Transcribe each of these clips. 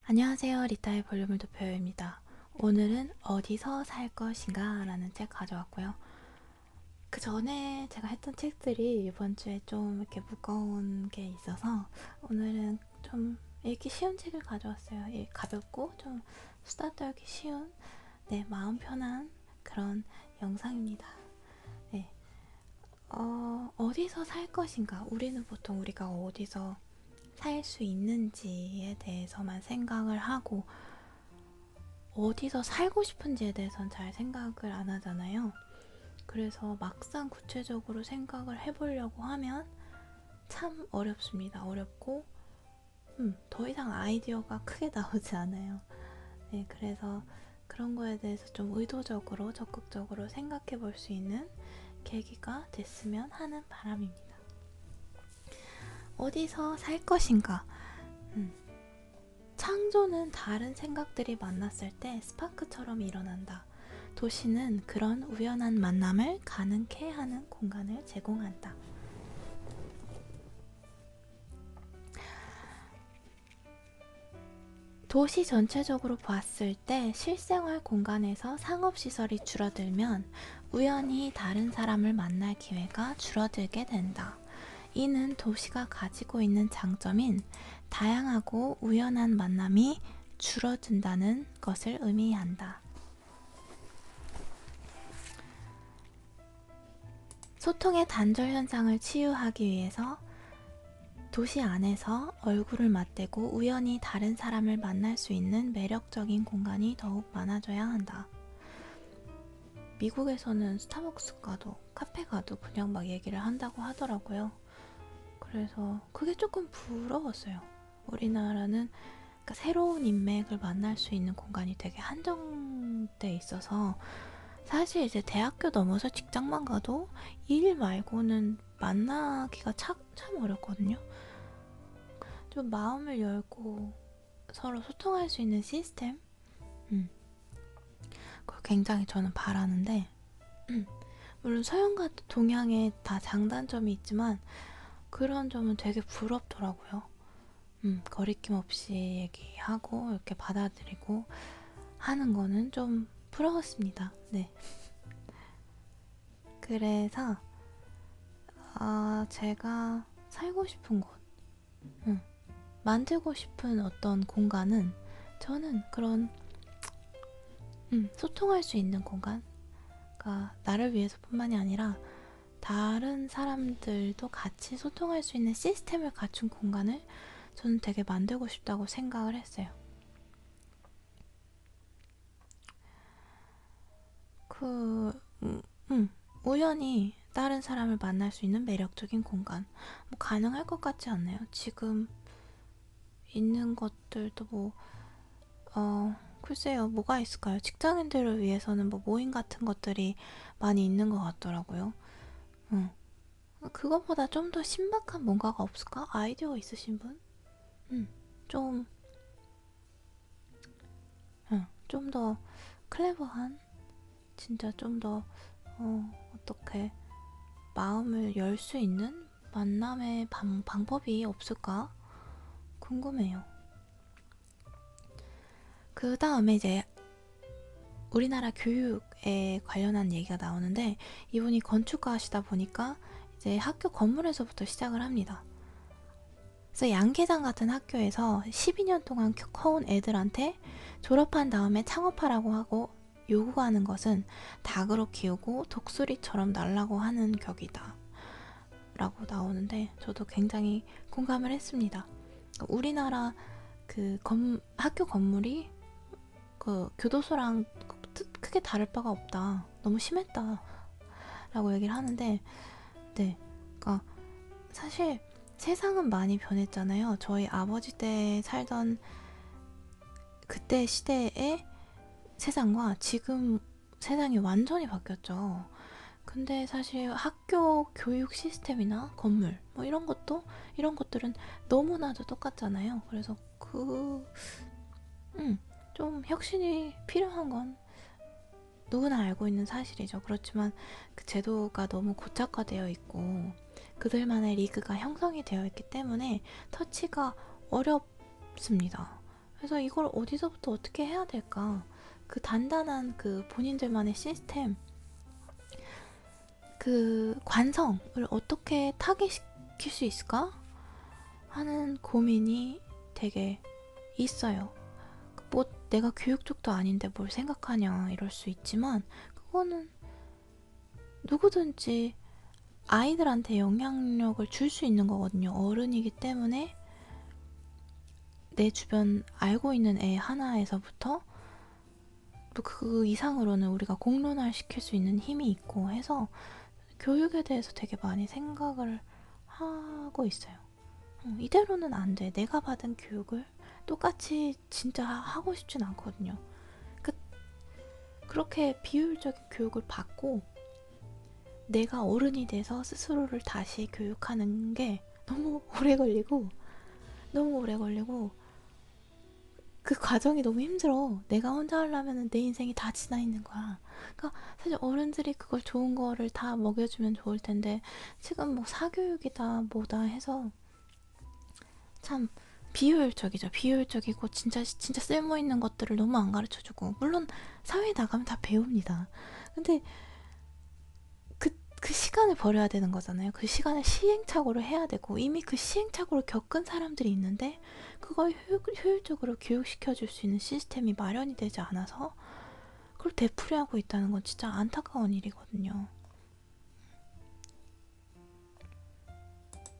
안녕하세요. 리타의 볼륨을 높여요입니다. 오늘은 어디서 살 것인가 라는 책 가져왔고요. 그 전에 제가 했던 책들이 이번 주에 좀 이렇게 무거운 게 있어서 오늘은 좀 읽기 쉬운 책을 가져왔어요. 가볍고 좀 수다 떨기 쉬운, 마음 편한 그런 영상입니다. 네. 어디서 살 것인가? 우리는 보통 우리가 어디서 살 수 있는지에 대해서만 생각을 하고 어디서 살고 싶은지에 대해서는 잘 생각을 안 하잖아요. 그래서 막상 구체적으로 생각을 해보려고 하면 참 어렵습니다. 어렵고 더 이상 아이디어가 크게 나오지 않아요. 네, 그래서 그런 거에 대해서 좀 의도적으로 적극적으로 생각해 볼 수 있는 계기가 됐으면 하는 바람입니다. 어디서 살 것인가? 창조는 다른 생각들이 만났을 때 스파크처럼 일어난다. 도시는 그런 우연한 만남을 가능케 하는 공간을 제공한다. 도시 전체적으로 봤을 때 실생활 공간에서 상업시설이 줄어들면 우연히 다른 사람을 만날 기회가 줄어들게 된다. 이는 도시가 가지고 있는 장점인 다양하고 우연한 만남이 줄어든다는 것을 의미한다. 소통의 단절 현상을 치유하기 위해서 도시 안에서 얼굴을 맞대고 우연히 다른 사람을 만날 수 있는 매력적인 공간이 더욱 많아져야 한다. 미국에서는 스타벅스 가도 카페 가도 그냥 막 얘기를 한다고 하더라고요. 그래서 그게 조금 부러웠어요. 우리나라는 그러니까 새로운 인맥을 만날 수 있는 공간이 되게 한정돼 있어서 사실 이제 대학교 넘어서 직장만 가도 일 말고는 만나기가 참 어렵거든요. 좀 마음을 열고 서로 소통할 수 있는 시스템? 그걸 굉장히 저는 바라는데, 물론 서양과 동양에 다 장단점이 있지만 그런 점은 되게 부럽더라고요. 거리낌 없이 얘기하고 이렇게 받아들이고 하는 거는 좀 부러웠습니다. 네. 그래서 제가 살고 싶은 곳, 만들고 싶은 어떤 공간은 저는 그런 소통할 수 있는 공간, 그러니까 나를 위해서뿐만이 아니라 다른 사람들도 같이 소통할 수 있는 시스템을 갖춘 공간을 저는 되게 만들고 싶다고 생각을 했어요. 우연히 다른 사람을 만날 수 있는 매력적인 공간, 뭐 가능할 것 같지 않나요? 지금 있는 것들도 글쎄요, 뭐가 있을까요? 직장인들을 위해서는 뭐 모임 같은 것들이 많이 있는 것 같더라고요. 그것보다 좀 더 신박한 뭔가가 없을까? 아이디어 있으신 분? 좀, 좀 더 클레버한? 진짜 좀 더, 어떻게, 마음을 열 수 있는 만남의 방법이 없을까? 궁금해요. 그 다음에 이제 우리나라 교육에 관련한 얘기가 나오는데 이분이 건축가 하시다 보니까 이제 학교 건물에서부터 시작을 합니다. 그래서 양계장 같은 학교에서 12년 동안 커온 애들한테 졸업한 다음에 창업하라고 하고 요구하는 것은 닭으로 키우고 독수리처럼 날라고 하는 격이다 라고 나오는데 저도 굉장히 공감을 했습니다. 우리나라 학교 건물이 그 교도소랑 크게 다를 바가 없다. 너무 심했다. 라고 얘기를 하는데, 네. 그러니까 사실 세상은 많이 변했잖아요. 저희 아버지 때 살던 그때 시대의 세상과 지금 세상이 완전히 바뀌었죠. 근데 사실 학교 교육 시스템이나 건물 뭐 이런 것들은 너무나도 똑같잖아요. 그래서 좀 혁신이 필요한 건 누구나 알고 있는 사실이죠. 그렇지만 그 제도가 너무 고착화되어 있고 그들만의 리그가 형성이 되어 있기 때문에 터치가 어렵습니다. 그래서 이걸 어디서부터 어떻게 해야 될까? 그 단단한 그 본인들만의 시스템, 그 관성을 어떻게 타개시킬 수 있을까? 하는 고민이 되게 있어요. 뭐 내가 교육 쪽도 아닌데 뭘 생각하냐 이럴 수 있지만 그거는 누구든지 아이들한테 영향력을 줄 수 있는 거거든요. 어른이기 때문에 내 주변 알고 있는 애 하나에서부터 또 그 이상으로는 우리가 공론화를 시킬 수 있는 힘이 있고 해서 교육에 대해서 되게 많이 생각을 하고 있어요. 이대로는 안 돼. 내가 받은 교육을 똑같이 진짜 하고 싶진 않거든요. 그렇게 비효율적인 교육을 받고 내가 어른이 돼서 스스로를 다시 교육하는 게 너무 오래 걸리고 그 과정이 너무 힘들어. 내가 혼자 하려면 내 인생이 다 지나 있는 거야. 그러니까 사실 어른들이 그걸 좋은 거를 다 먹여주면 좋을 텐데 지금 뭐 사교육이다 뭐다 해서 참 비효율적이죠. 비효율적이고 진짜 쓸모 있는 것들을 너무 안 가르쳐주고 물론 사회에 나가면 다 배웁니다. 근데 그 시간을 버려야 되는 거잖아요. 그 시간을 시행착오를 해야 되고 이미 그 시행착오를 겪은 사람들이 있는데 그걸 효율적으로 교육시켜 줄 수 있는 시스템이 마련이 되지 않아서 그걸 되풀이하고 있다는 건 진짜 안타까운 일이거든요.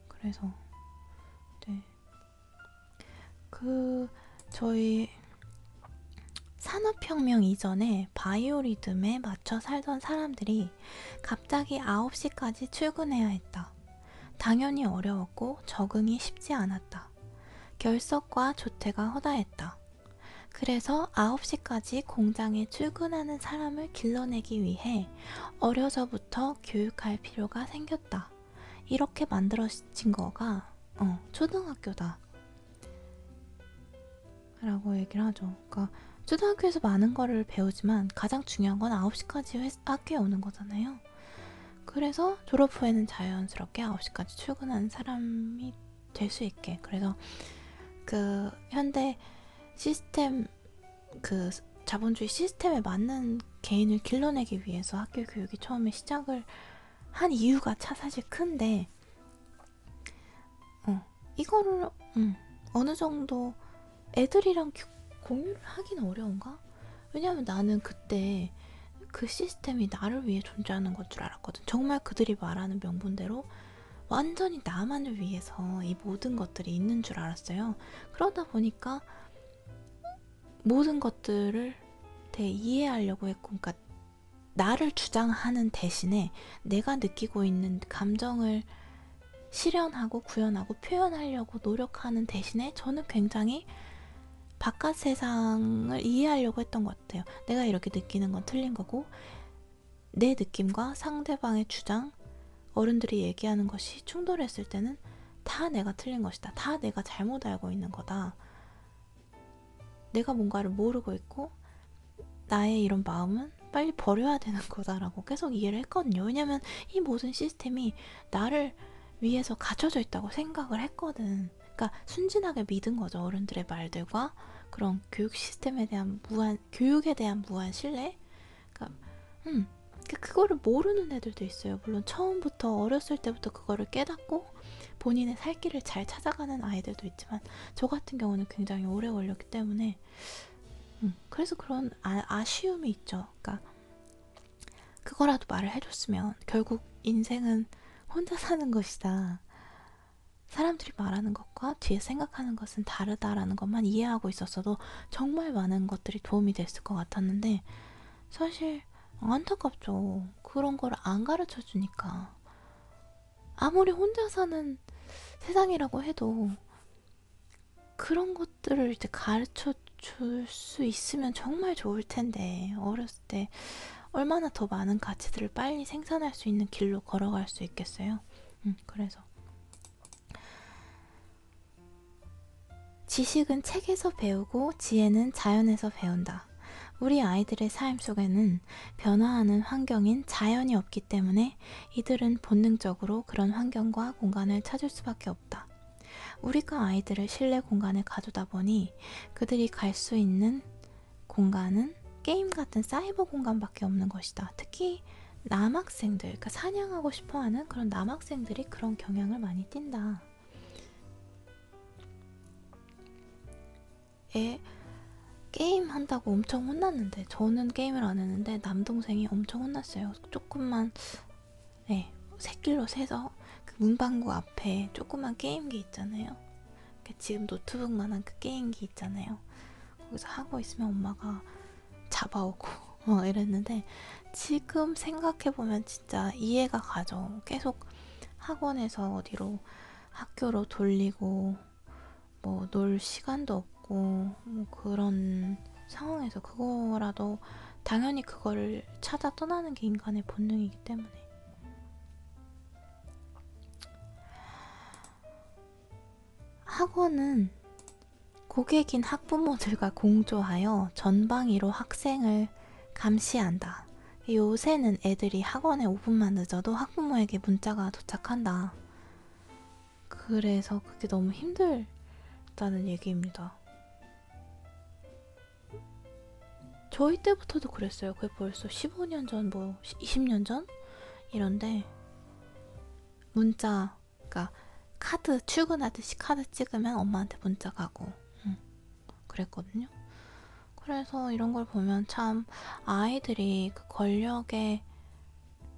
그래서 네. 저희 산업혁명 이전에 바이오리듬에 맞춰 살던 사람들이 갑자기 9시까지 출근해야 했다. 당연히 어려웠고 적응이 쉽지 않았다. 결석과 조퇴가 허다했다. 그래서 9시까지 공장에 출근하는 사람을 길러내기 위해 어려서부터 교육할 필요가 생겼다. 이렇게 만들어진 거가 초등학교다. 라고 얘기를 하죠. 그러니까 초등학교에서 많은 거를 배우지만 가장 중요한 건 9시까지 학교에 오는 거잖아요. 그래서 졸업 후에는 자연스럽게 9시까지 출근하는 사람이 될 수 있게. 그래서 그 현대 시스템, 그 자본주의 시스템에 맞는 개인을 길러내기 위해서 학교 교육이 처음에 시작을 한 이유가 사실 큰데 이거를 어느 정도 애들이랑 공유를 하긴 어려운가? 왜냐면 나는 그때 그 시스템이 나를 위해 존재하는 것 줄 알았거든. 정말 그들이 말하는 명분대로 완전히 나만을 위해서 이 모든 것들이 있는 줄 알았어요. 그러다 보니까 모든 것들을 되게 이해하려고 했고, 그러니까 나를 주장하는 대신에 내가 느끼고 있는 감정을 실현하고 구현하고 표현하려고 노력하는 대신에 저는 굉장히 바깥 세상을 이해하려고 했던 것 같아요. 내가 이렇게 느끼는 건 틀린 거고 내 느낌과 상대방의 주장, 어른들이 얘기하는 것이 충돌했을 때는 다 내가 틀린 것이다. 다 내가 잘못 알고 있는 거다. 내가 뭔가를 모르고 있고 나의 이런 마음은 빨리 버려야 되는 거다라고 계속 이해를 했거든요. 왜냐면 이 모든 시스템이 나를 위해서 갖춰져 있다고 생각을 했거든. 그러니까 순진하게 믿은 거죠. 어른들의 말들과 그런 교육 시스템에 대한 교육에 대한 무한 신뢰. 그러니까 그거를 모르는 애들도 있어요. 물론 처음부터 어렸을 때부터 그거를 깨닫고 본인의 살 길을 잘 찾아가는 아이들도 있지만 저 같은 경우는 굉장히 오래 걸렸기 때문에 그래서 그런 아쉬움이 있죠. 그러니까 그거라도 말을 해줬으면 결국 인생은 혼자 사는 것이다. 사람들이 말하는 것과 뒤에 생각하는 것은 다르다라는 것만 이해하고 있었어도 정말 많은 것들이 도움이 됐을 것 같았는데 사실 안타깝죠. 그런 걸 안 가르쳐 주니까. 아무리 혼자 사는 세상이라고 해도 그런 것들을 이제 가르쳐 줄 수 있으면 정말 좋을 텐데 어렸을 때 얼마나 더 많은 가치들을 빨리 생산할 수 있는 길로 걸어갈 수 있겠어요. 그래서 지식은 책에서 배우고 지혜는 자연에서 배운다. 우리 아이들의 삶 속에는 변화하는 환경인 자연이 없기 때문에 이들은 본능적으로 그런 환경과 공간을 찾을 수밖에 없다. 우리가 아이들을 실내 공간에 가두다 보니 그들이 갈 수 있는 공간은 게임 같은 사이버 공간밖에 없는 것이다. 특히 남학생들, 그러니까 사냥하고 싶어하는 그런 남학생들이 그런 경향을 많이 띈다. 게임 한다고 엄청 혼났는데, 저는 게임을 안 했는데 남동생이 엄청 혼났어요. 조금만 새길로 새서 그 문방구 앞에 조그만 게임기 있잖아요. 지금 노트북만한 그 게임기 있잖아요. 거기서 하고 있으면 엄마가 잡아오고 이랬는데, 지금 생각해보면 진짜 이해가 가죠. 계속 학원에서 어디로 학교로 돌리고 뭐 놀 시간도 없고 뭐 그런 상황에서 그거라도 당연히 그거를 찾아 떠나는 게 인간의 본능이기 때문에. 학원은 고객인 학부모들과 공조하여 전방위로 학생을 감시한다. 요새는 애들이 학원에 5분만 늦어도 학부모에게 문자가 도착한다. 그래서 그게 너무 힘들다는 얘기입니다. 저희 때부터도 그랬어요. 그게 벌써 15년 전, 뭐 20년 전? 이런데 문자, 그러니까 카드, 출근하듯이 카드 찍으면 엄마한테 문자 가고 그랬거든요. 그래서 이런 걸 보면 참 아이들이 그 권력의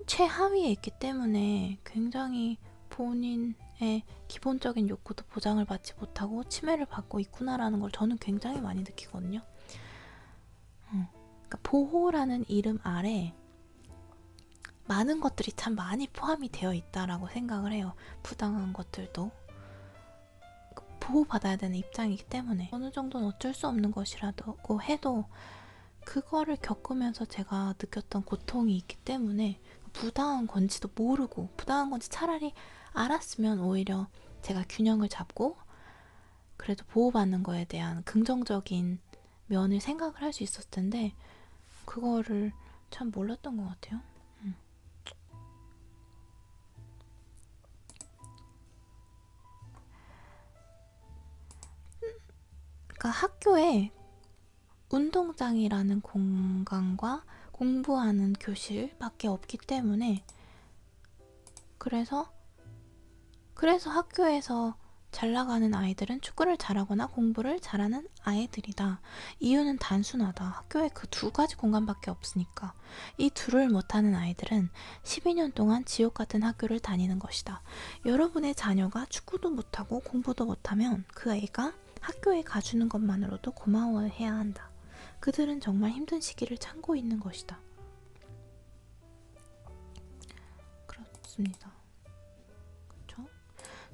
최하위에 있기 때문에 굉장히 본인의 기본적인 욕구도 보장을 받지 못하고 침해를 받고 있구나라는 걸 저는 굉장히 많이 느끼거든요. 그러니까 보호라는 이름 아래 많은 것들이 참 많이 포함이 되어 있다라고 생각을 해요. 부당한 것들도 보호받아야 되는 입장이기 때문에 어느 정도는 어쩔 수 없는 것이라고 해도 그거를 겪으면서 제가 느꼈던 고통이 있기 때문에 부당한 건지도 모르고, 부당한 건지 차라리 알았으면 오히려 제가 균형을 잡고 그래도 보호받는 거에 대한 긍정적인 면을 생각을 할 수 있었을 텐데 그거를 참 몰랐던 것 같아요. 그러니까 학교에 운동장이라는 공간과 공부하는 교실밖에 없기 때문에 그래서 학교에서 잘 나가는 아이들은 축구를 잘하거나 공부를 잘하는 아이들이다. 이유는 단순하다. 학교에 그 두 가지 공간밖에 없으니까. 이 둘을 못하는 아이들은 12년 동안 지옥 같은 학교를 다니는 것이다. 여러분의 자녀가 축구도 못하고 공부도 못하면 그 애가 학교에 가주는 것만으로도 고마워해야 한다. 그들은 정말 힘든 시기를 참고 있는 것이다. 그렇습니다.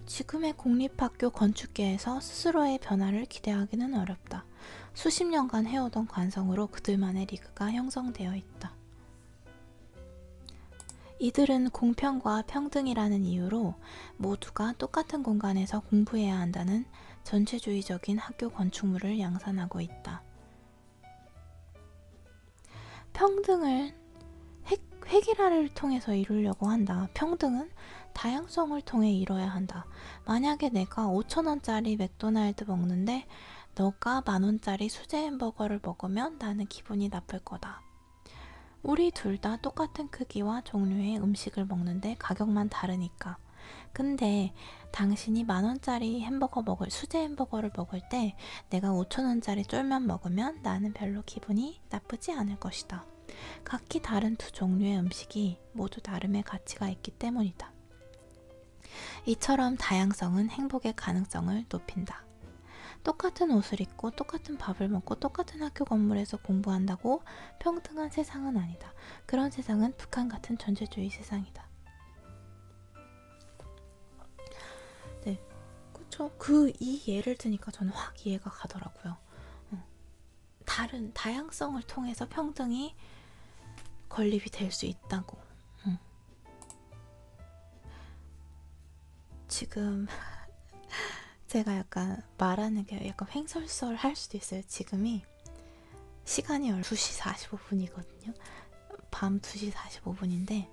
지금의 공립학교 건축계에서 스스로의 변화를 기대하기는 어렵다. 수십 년간 해오던 관성으로 그들만의 리그가 형성되어 있다. 이들은 공평과 평등이라는 이유로 모두가 똑같은 공간에서 공부해야 한다는 전체주의적인 학교 건축물을 양산하고 있다. 평등을 획일화를 통해서 이루려고 한다. 평등은 다양성을 통해 이뤄야 한다. 만약에 내가 5,000원짜리 맥도날드 먹는데 너가 10,000원짜리 수제 햄버거를 먹으면 나는 기분이 나쁠 거다. 우리 둘 다 똑같은 크기와 종류의 음식을 먹는데 가격만 다르니까. 근데 당신이 10,000원짜리 수제 햄버거를 먹을 때 내가 5,000원짜리 쫄면 먹으면 나는 별로 기분이 나쁘지 않을 것이다. 각기 다른 두 종류의 음식이 모두 나름의 가치가 있기 때문이다. 이처럼 다양성은 행복의 가능성을 높인다. 똑같은 옷을 입고 똑같은 밥을 먹고 똑같은 학교 건물에서 공부한다고 평등한 세상은 아니다. 그런 세상은 북한 같은 전체주의 세상이다. 네, 그쵸. 이 예를 드니까 저는 확 이해가 가더라고요. 다양성을 통해서 평등이 건립이 될 수 있다고. 지금 제가 약간 말하는 게 약간 횡설수설 할 수도 있어요. 지금이 시간이 2시 45분이거든요. 밤 2시 45분인데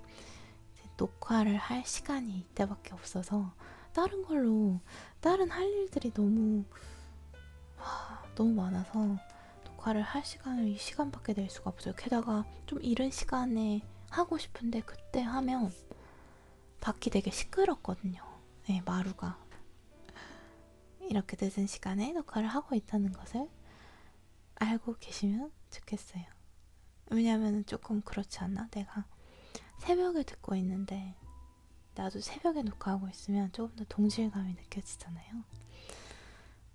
녹화를 할 시간이 이때밖에 없어서 다른 걸로 다른 할 일들이 너무 많아서 녹화를 할 시간을 이 시간밖에 낼 수가 없어요. 게다가 좀 이른 시간에 하고 싶은데 그때 하면 밖이 되게 시끄럽거든요. 네, 마루가. 이렇게 늦은 시간에 녹화를 하고 있다는 것을 알고 계시면 좋겠어요. 왜냐면 조금 그렇지 않나? 내가 새벽에 듣고 있는데 나도 새벽에 녹화하고 있으면 조금 더 동질감이 느껴지잖아요.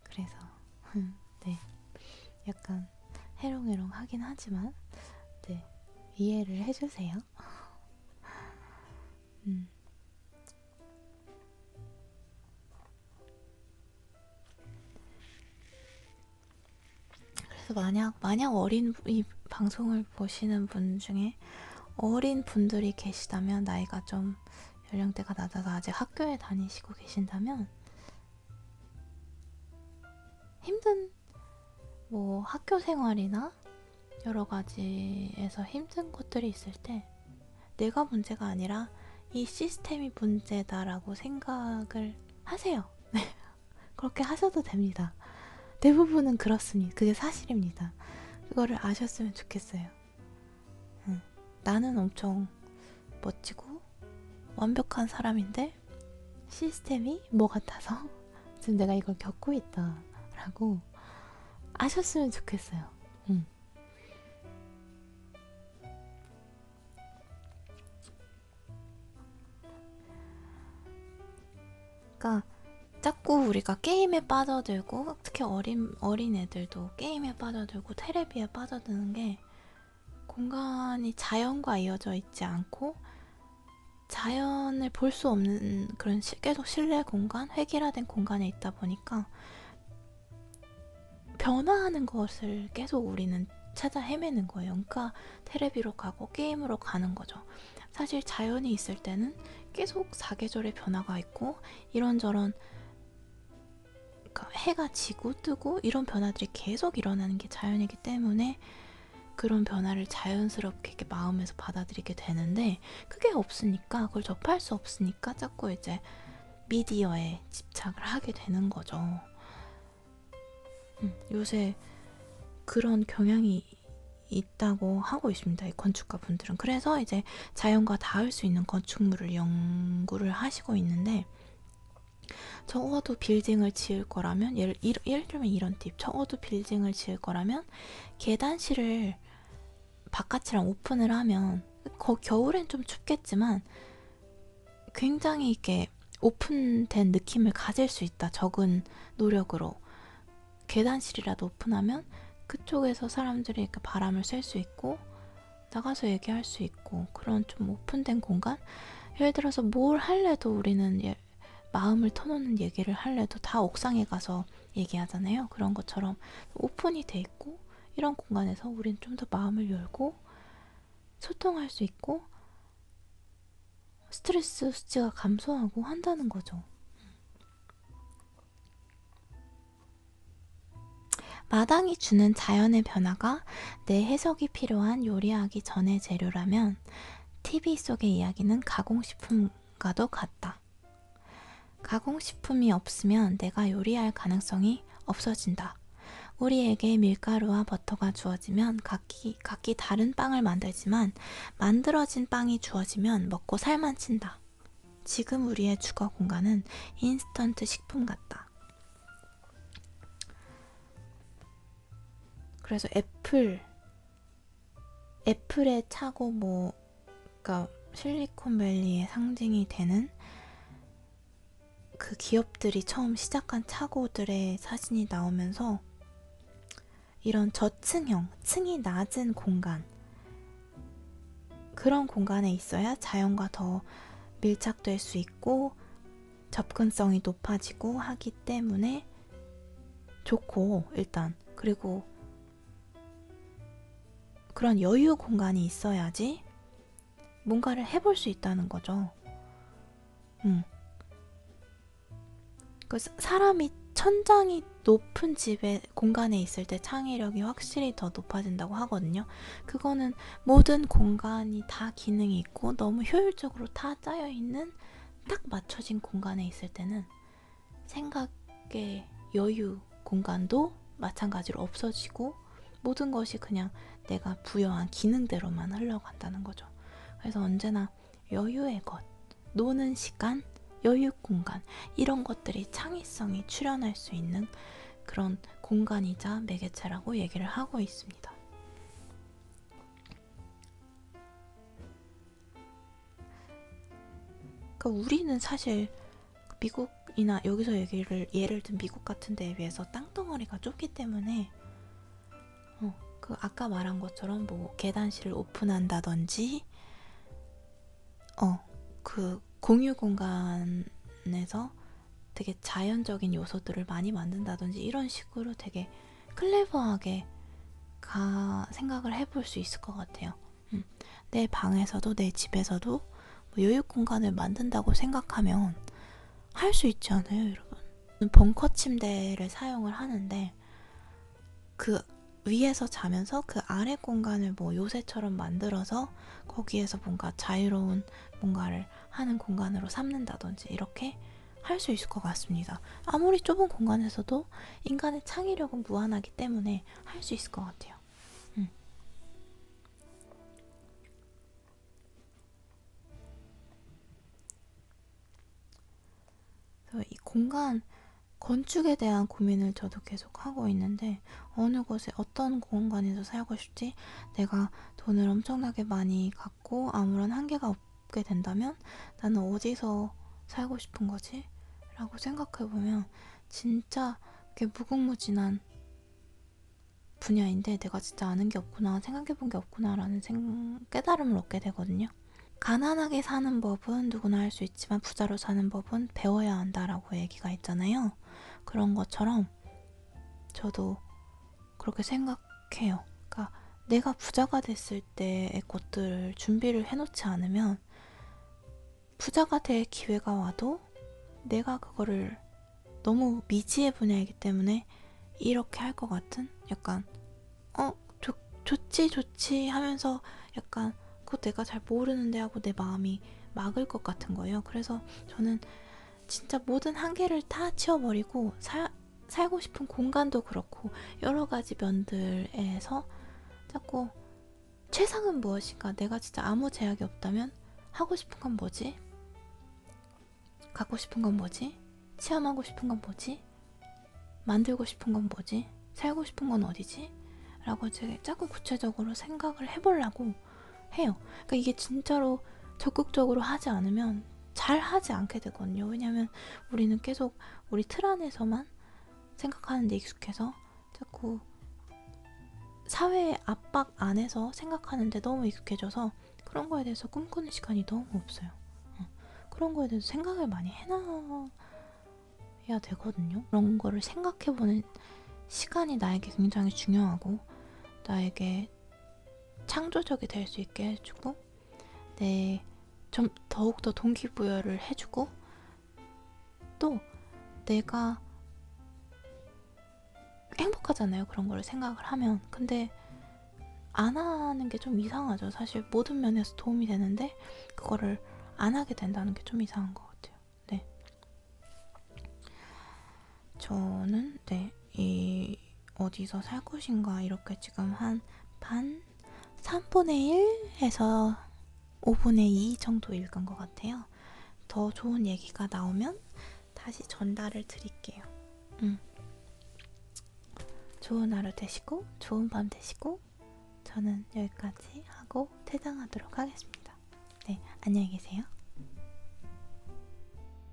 그래서 네, 약간 해롱해롱 하긴 하지만 네, 이해를 해주세요. 그래서 만약 이 방송을 보시는 분 중에 어린 분들이 계시다면, 나이가 좀 연령대가 낮아서 아직 학교에 다니시고 계신다면, 힘든 뭐 학교 생활이나 여러 가지에서 힘든 것들이 있을 때 내가 문제가 아니라 이 시스템이 문제다라고 생각을 하세요. 그렇게 하셔도 됩니다. 대부분은 그렇습니다. 그게 사실입니다. 그거를 아셨으면 좋겠어요. 나는 엄청 멋지고 완벽한 사람인데 시스템이 뭐 같아서 지금 내가 이걸 겪고 있다 라고 아셨으면 좋겠어요. 그러니까 자꾸 우리가 게임에 빠져들고, 특히 어린 애들도 게임에 빠져들고 테레비에 빠져드는 게, 공간이 자연과 이어져 있지 않고 자연을 볼 수 없는 그런 계속 실내 공간, 획일화된 공간에 있다 보니까 변화하는 것을 계속 우리는 찾아 헤매는 거예요. 그러니까 테레비로 가고 게임으로 가는 거죠. 사실 자연이 있을 때는 계속 사계절의 변화가 있고 이런저런, 그러니까 해가 지고 뜨고 이런 변화들이 계속 일어나는 게 자연이기 때문에 그런 변화를 자연스럽게 이렇게 마음에서 받아들이게 되는데, 그게 없으니까, 그걸 접할 수 없으니까 자꾸 이제 미디어에 집착을 하게 되는 거죠. 요새 그런 경향이 있다고 하고 있습니다. 이 건축가 분들은. 그래서 이제 자연과 닿을 수 있는 건축물을 연구를 하시고 있는데, 적어도 빌딩을 지을 거라면, 예를 들면 이런 팁, 적어도 빌딩을 지을 거라면 계단실을 바깥이랑 오픈을 하면, 겨울엔 좀 춥겠지만 굉장히 이렇게 오픈된 느낌을 가질 수 있다. 적은 노력으로 계단실이라도 오픈하면 그쪽에서 사람들이 이렇게 바람을 쐴 수 있고 나가서 얘기할 수 있고, 그런 좀 오픈된 공간. 예를 들어서 뭘 할래도, 우리는 마음을 터놓는 얘기를 할래도 다 옥상에 가서 얘기하잖아요. 그런 것처럼 오픈이 돼 있고 이런 공간에서 우린 좀 더 마음을 열고 소통할 수 있고 스트레스 수치가 감소하고 한다는 거죠. 마당이 주는 자연의 변화가 내 해석이 필요한 요리하기 전의 재료라면 TV 속의 이야기는 가공식품과도 같다. 가공식품이 없으면 내가 요리할 가능성이 없어진다. 우리에게 밀가루와 버터가 주어지면 각기 다른 빵을 만들지만 만들어진 빵이 주어지면 먹고 살만 친다. 지금 우리의 주거 공간은 인스턴트 식품 같다. 그래서 애플의 차고 그러니까 실리콘밸리의 상징이 되는 그 기업들이 처음 시작한 차고들의 사진이 나오면서, 이런 저층형, 층이 낮은 공간, 그런 공간에 있어야 자연과 더 밀착될 수 있고 접근성이 높아지고 하기 때문에 좋고, 일단 그리고 그런 여유 공간이 있어야지 뭔가를 해볼 수 있다는 거죠. 사람이 천장이 높은 집에 공간에 있을 때 창의력이 확실히 더 높아진다고 하거든요. 그거는 모든 공간이 다 기능이 있고 너무 효율적으로 다 짜여 있는 딱 맞춰진 공간에 있을 때는 생각의 여유 공간도 마찬가지로 없어지고 모든 것이 그냥 내가 부여한 기능대로만 흘러간다는 거죠. 그래서 언제나 여유의 것, 노는 시간, 여유 공간, 이런 것들이 창의성이 출현할 수 있는 그런 공간이자 매개체라고 얘기를 하고 있습니다. 그러니까 우리는 사실 미국이나 여기서 예를 든 미국 같은 데에 비해서 땅덩어리가 좁기 때문에 그 아까 말한 것처럼 뭐 계단실을 오픈한다든지 그 공유 공간에서 되게 자연적인 요소들을 많이 만든다든지 이런 식으로 되게 클레버하게 생각을 해볼 수 있을 것 같아요. 내 방에서도 내 집에서도 뭐 여유 공간을 만든다고 생각하면 할 수 있지 않아요, 여러분? 벙커 침대를 사용을 하는데 그 위에서 자면서 그 아래 공간을 뭐 요새처럼 만들어서 거기에서 뭔가 자유로운 뭔가를 하는 공간으로 삼는다든지 이렇게 할 수 있을 것 같습니다. 아무리 좁은 공간에서도 인간의 창의력은 무한하기 때문에 할 수 있을 것 같아요. 그래서 이 공간 건축에 대한 고민을 저도 계속 하고 있는데 어느 곳에 어떤 공간에서 살고 싶지? 내가 돈을 엄청나게 많이 갖고 아무런 한계가 없게 된다면 나는 어디서 살고 싶은 거지? 라고 생각해보면 진짜 무궁무진한 분야인데 내가 진짜 아는 게 없구나, 생각해본 게 없구나 라는 깨달음을 얻게 되거든요. 가난하게 사는 법은 누구나 할 수 있지만 부자로 사는 법은 배워야 한다라고 얘기가 있잖아요. 그런 것처럼 저도 그렇게 생각해요. 그러니까 내가 부자가 됐을 때의 것들을 준비를 해놓지 않으면 부자가 될 기회가 와도 내가 그거를 너무 미지의 분야이기 때문에 이렇게 할 것 같은 약간 좋지 하면서 약간 그거 내가 잘 모르는데 하고 내 마음이 막을 것 같은 거예요. 그래서 저는 진짜 모든 한계를 다 치워버리고 살고 싶은 공간도 그렇고 여러 가지 면들에서 자꾸 최상은 무엇인가, 내가 진짜 아무 제약이 없다면 하고 싶은 건 뭐지? 갖고 싶은 건 뭐지? 체험하고 싶은 건 뭐지? 만들고 싶은 건 뭐지? 살고 싶은 건 어디지? 라고 제가 자꾸 구체적으로 생각을 해보려고 해요. 그러니까 이게 진짜로 적극적으로 하지 않으면 잘 하지 않게 되거든요. 왜냐면 우리는 계속 우리 틀 안에서만 생각하는 데 익숙해서 자꾸 사회의 압박 안에서 생각하는데 너무 익숙해져서 그런 거에 대해서 꿈꾸는 시간이 너무 없어요. 그런 거에 대해서 생각을 많이 해놔야 되거든요. 그런 거를 생각해보는 시간이 나에게 굉장히 중요하고 나에게 창조적이 될 수 있게 해주고 좀 더욱더 동기부여를 해주고 또 내가 행복하잖아요. 그런 걸 생각을 하면. 근데 안 하는 게 좀 이상하죠. 사실 모든 면에서 도움이 되는데 그거를 안 하게 된다는 게 좀 이상한 것 같아요. 네. 저는 이 어디서 살 것인가 이렇게 지금 한 3분의 1에서 5분의 2 정도 읽은 것 같아요. 더 좋은 얘기가 나오면 다시 전달을 드릴게요. 좋은 하루 되시고 좋은 밤 되시고 저는 여기까지 하고 퇴장하도록 하겠습니다. 네, 안녕히 계세요.